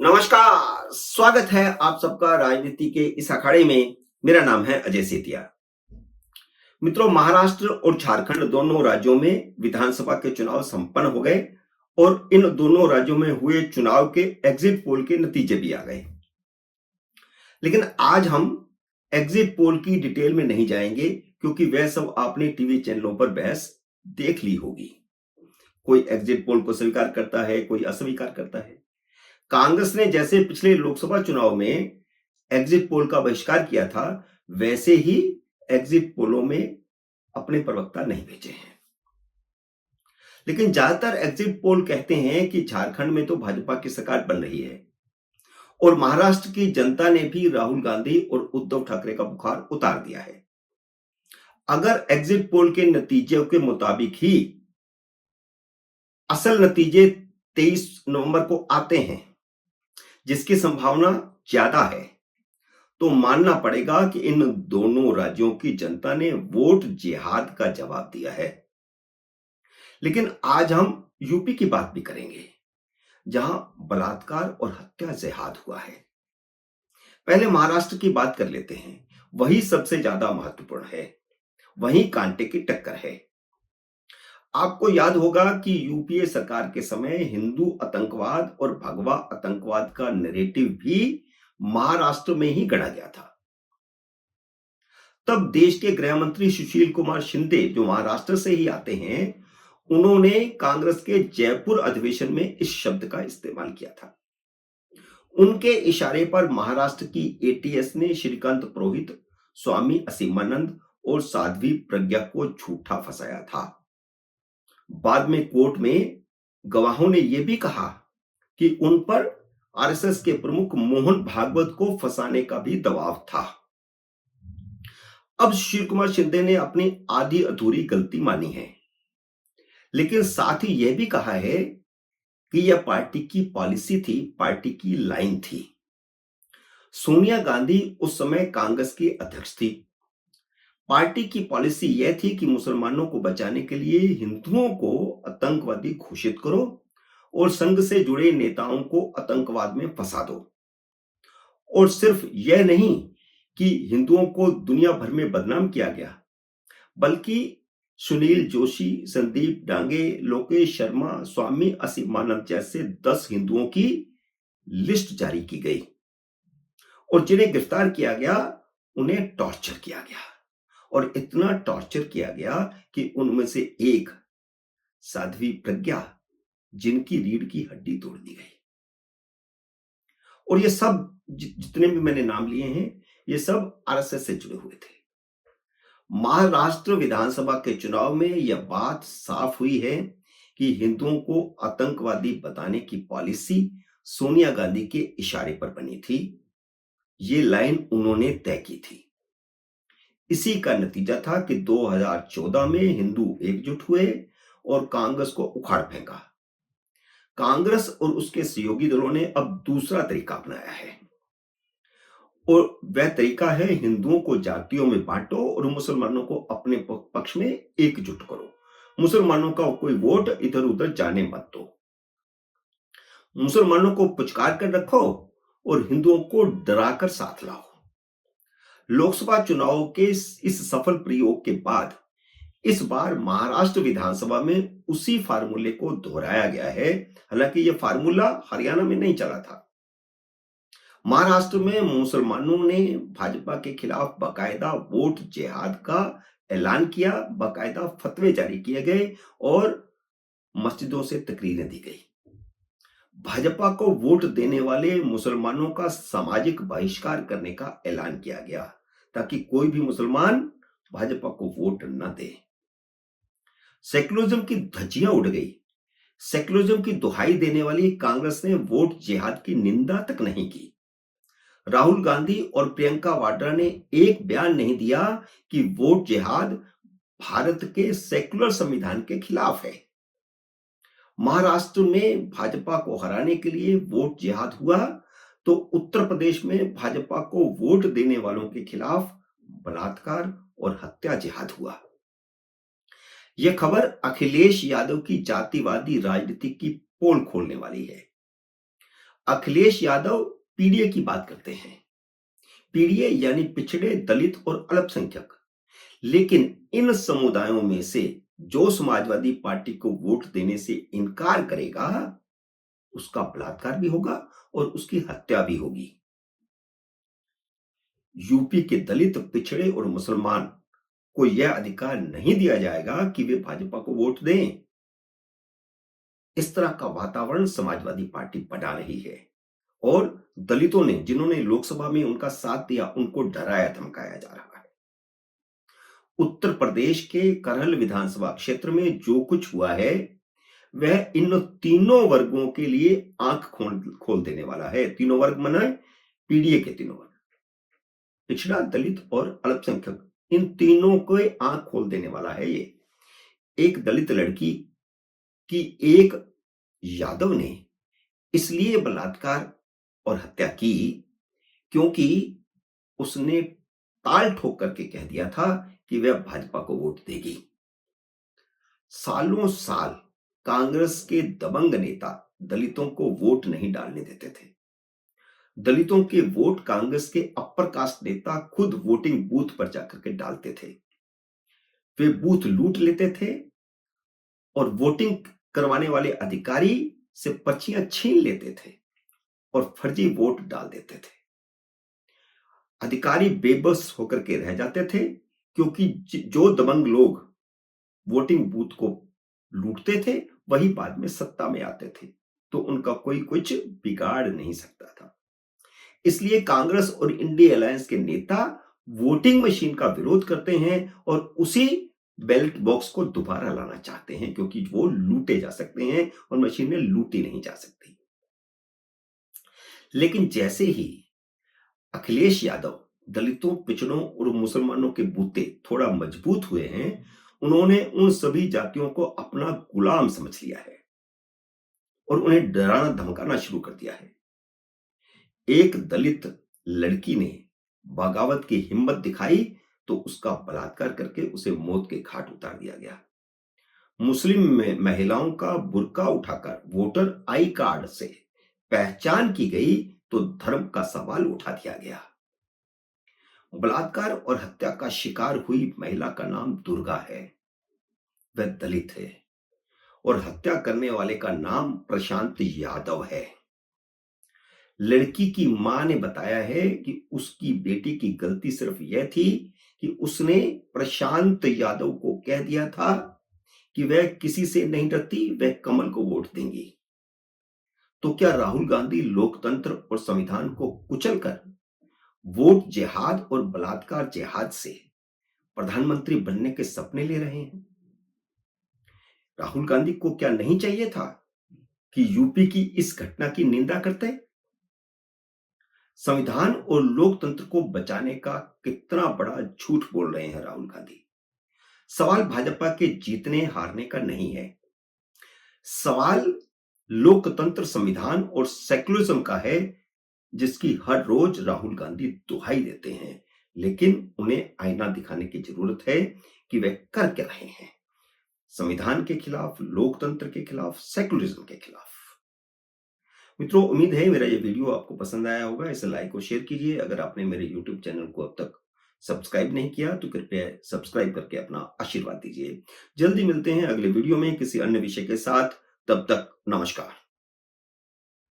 नमस्कार, स्वागत है आप सबका राजनीति के इस अखाड़े में। मेरा नाम है अजय सेतिया। मित्रों, महाराष्ट्र और झारखंड दोनों राज्यों में विधानसभा के चुनाव संपन्न हो गए और इन दोनों राज्यों में हुए चुनाव के एग्जिट पोल के नतीजे भी आ गए। लेकिन आज हम एग्जिट पोल की डिटेल में नहीं जाएंगे क्योंकि वह सब आपने टीवी चैनलों पर बहस देख ली होगी। कोई एग्जिट पोल को स्वीकार करता है, कोई अस्वीकार करता है। कांग्रेस ने जैसे पिछले लोकसभा चुनाव में एग्जिट पोल का बहिष्कार किया था, वैसे ही एग्जिट पोलों में अपने प्रवक्ता नहीं भेजे हैं। लेकिन ज्यादातर एग्जिट पोल कहते हैं कि झारखंड में तो भाजपा की सरकार बन रही है और महाराष्ट्र की जनता ने भी राहुल गांधी और उद्धव ठाकरे का बुखार उतार दिया है। अगर एग्जिट पोल के नतीजों के मुताबिक ही असल नतीजे 23 नवंबर को आते हैं, जिसकी संभावना ज्यादा है, तो मानना पड़ेगा कि इन दोनों राज्यों की जनता ने वोट जिहाद का जवाब दिया है। लेकिन आज हम यूपी की बात भी करेंगे, जहां बलात्कार और हत्या जिहाद हुआ है। पहले महाराष्ट्र की बात कर लेते हैं, वही सबसे ज्यादा महत्वपूर्ण है, वहीं कांटे की टक्कर है। आपको याद होगा कि यूपीए सरकार के समय हिंदू आतंकवाद और भगवा आतंकवाद का नैरेटिव भी महाराष्ट्र में ही गढ़ा गया था। तब देश के गृह मंत्री सुशील कुमार शिंदे, जो महाराष्ट्र से ही आते हैं, उन्होंने कांग्रेस के जयपुर अधिवेशन में इस शब्द का इस्तेमाल किया था। उनके इशारे पर महाराष्ट्र की एटीएस ने श्रीकांत पुरोहित, स्वामी असीमानंद और साध्वी प्रज्ञा को झूठा फंसाया था। बाद में कोर्ट में गवाहों ने यह भी कहा कि उन पर आरएसएस के प्रमुख मोहन भागवत को फंसाने का भी दबाव था। अब सुशील कुमार शिंदे ने अपनी आधी अधूरी गलती मानी है, लेकिन साथ ही यह भी कहा है कि यह पार्टी की पॉलिसी थी, पार्टी की लाइन थी। सोनिया गांधी उस समय कांग्रेस की अध्यक्ष थी। पार्टी की पॉलिसी यह थी कि मुसलमानों को बचाने के लिए हिंदुओं को आतंकवादी घोषित करो और संघ से जुड़े नेताओं को आतंकवाद में फंसा दो। और सिर्फ यह नहीं कि हिंदुओं को दुनिया भर में बदनाम किया गया, बल्कि सुनील जोशी, संदीप डांगे, लोकेश शर्मा, स्वामी असीमानंद जैसे 10 हिंदुओं की लिस्ट जारी की गई और जिन्हें गिरफ्तार किया गया उन्हें टॉर्चर किया गया। और इतना टॉर्चर किया गया कि उनमें से एक साध्वी प्रज्ञा, जिनकी रीढ़ की हड्डी तोड़ दी गई। और ये सब जितने भी मैंने नाम लिए हैं, ये सब आरएसएस से जुड़े हुए थे। महाराष्ट्र विधानसभा के चुनाव में यह बात साफ हुई है कि हिंदुओं को आतंकवादी बताने की पॉलिसी सोनिया गांधी के इशारे पर बनी थी। ये लाइन उन्होंने तय की थी। इसी का नतीजा था कि 2014 में हिंदू एकजुट हुए और कांग्रेस को उखाड़ फेंका। कांग्रेस और उसके सहयोगी दलों ने अब दूसरा तरीका अपनाया है और वह तरीका है हिंदुओं को जातियों में बांटो और मुसलमानों को अपने पक्ष में एकजुट करो। मुसलमानों का कोई वोट इधर उधर जाने मत दो। मुसलमानों को पुचकार कर रखो और हिंदुओं को डराकर साथ लाओ। लोकसभा चुनाव के इस सफल प्रयोग के बाद इस बार महाराष्ट्र विधानसभा में उसी फार्मूले को दोहराया गया है। हालांकि यह फार्मूला हरियाणा में नहीं चला था। महाराष्ट्र में मुसलमानों ने भाजपा के खिलाफ बाकायदा वोट जिहाद का ऐलान किया, बाकायदा फतवे जारी किए गए और मस्जिदों से तकरीरें दी गई। भाजपा को वोट देने वाले मुसलमानों का सामाजिक बहिष्कार करने का ऐलान किया गया ताकि कोई भी मुसलमान भाजपा को वोट न दे। सेकुलरिज्म की धज्जियां उड़ गई। सेकुलरिज्म की दुहाई देने वाली कांग्रेस ने वोट जिहाद की निंदा तक नहीं की। राहुल गांधी और प्रियंका वाड्रा ने एक बयान नहीं दिया कि वोट जिहाद भारत के सेकुलर संविधान के खिलाफ है। महाराष्ट्र में भाजपा को हराने के लिए वोट जिहाद हुआ तो उत्तर प्रदेश में भाजपा को वोट देने वालों के खिलाफ बलात्कार और हत्या जिहाद हुआ। यह खबर अखिलेश यादव की जातिवादी राजनीति की पोल खोलने वाली है। अखिलेश यादव पीडीए की बात करते हैं। पीडीए यानी पिछड़े, दलित और अल्पसंख्यक। लेकिन इन समुदायों में से जो समाजवादी पार्टी को वोट देने से इनकार करेगा, उसका बलात्कार भी होगा और उसकी हत्या भी होगी। यूपी के दलित, पिछड़े और मुसलमान को यह अधिकार नहीं दिया जाएगा कि वे भाजपा को वोट दें। इस तरह का वातावरण समाजवादी पार्टी बना रही है और दलितों ने, जिन्होंने लोकसभा में उनका साथ दिया, उनको डराया धमकाया जा रहा है। उत्तर प्रदेश के करहल विधानसभा क्षेत्र में जो कुछ हुआ है, वह इन तीनों वर्गों के लिए आंख खोल खोल देने वाला है। तीनों वर्ग माने पीडीए के तीनों वर्ग, पिछड़ा, दलित और अल्पसंख्यक, इन तीनों को आंख खोल देने वाला है ये। एक दलित लड़की की एक यादव ने इसलिए बलात्कार और हत्या की क्योंकि उसने ताल ठोक करके कह दिया था कि वह भाजपा को वोट देगी। सालों साल कांग्रेस के दबंग नेता दलितों को वोट नहीं डालने देते थे। दलितों के वोट कांग्रेस के अपर कास्ट नेता खुद वोटिंग बूथ पर जाकर के डालते थे। वे बूथ लूट लेते थे और वोटिंग करवाने वाले अधिकारी से पर्चियां छीन लेते थे और फर्जी वोट डाल देते थे। अधिकारी बेबस होकर के रह जाते थे क्योंकि जो दबंग लोग वोटिंग बूथ को लूटते थे, वही बाद में सत्ता में आते थे, तो उनका कोई कुछ बिगाड़ नहीं सकता था। इसलिए कांग्रेस और इंडिया अलायंस के नेता वोटिंग मशीन का विरोध करते हैं और उसी बैलेट बॉक्स को दोबारा लाना चाहते हैं, क्योंकि वो लूटे जा सकते हैं और मशीन में लूटी नहीं जा सकती। लेकिन जैसे ही अखिलेश यादव दलितों, पिछड़ों और मुसलमानों के बूते थोड़ा मजबूत हुए हैं, उन्होंने उन सभी जातियों को अपना गुलाम समझ लिया है और उन्हें डराना धमकाना शुरू कर दिया है। एक दलित लड़की ने बगावत की हिम्मत दिखाई तो उसका बलात्कार करके उसे मौत के घाट उतार दिया गया। मुस्लिम में महिलाओं का बुर्का उठाकर वोटर आई कार्ड से पहचान की गई तो धर्म का सवाल उठा दिया गया। बलात्कार और हत्या का शिकार हुई महिला का नाम दुर्गा है, वह दलित है और हत्या करने वाले का नाम प्रशांत यादव है। लड़की की मां ने बताया है कि उसकी बेटी की गलती सिर्फ यह थी कि उसने प्रशांत यादव को कह दिया था कि वह किसी से नहीं डरती, वह कमल को वोट देंगी। तो क्या राहुल गांधी लोकतंत्र और संविधान को कुचलकर वोट जिहाद और बलात्कार जिहाद से प्रधानमंत्री बनने के सपने ले रहे हैं? राहुल गांधी को क्या नहीं चाहिए था कि यूपी की इस घटना की निंदा करते? संविधान और लोकतंत्र को बचाने का कितना बड़ा झूठ बोल रहे हैं राहुल गांधी। सवाल भाजपा के जीतने हारने का नहीं है, सवाल लोकतंत्र, संविधान और सेक्युलरिज्म का है, जिसकी हर रोज राहुल गांधी दुहाई देते हैं। लेकिन उन्हें आईना दिखाने की जरूरत है कि वे कर क्या रहे हैं, संविधान के खिलाफ, लोकतंत्र के खिलाफ, सेक्युलरिज्म के खिलाफ। मित्रों, उम्मीद है मेरा ये वीडियो आपको पसंद आया होगा। इसे लाइक और शेयर कीजिए। अगर आपने मेरे यूट्यूब चैनल को अब तक सब्सक्राइब नहीं किया तो कृपया सब्सक्राइब करके अपना आशीर्वाद दीजिए। जल्दी मिलते हैं अगले वीडियो में किसी अन्य विषय के साथ। तब तक नमस्कार।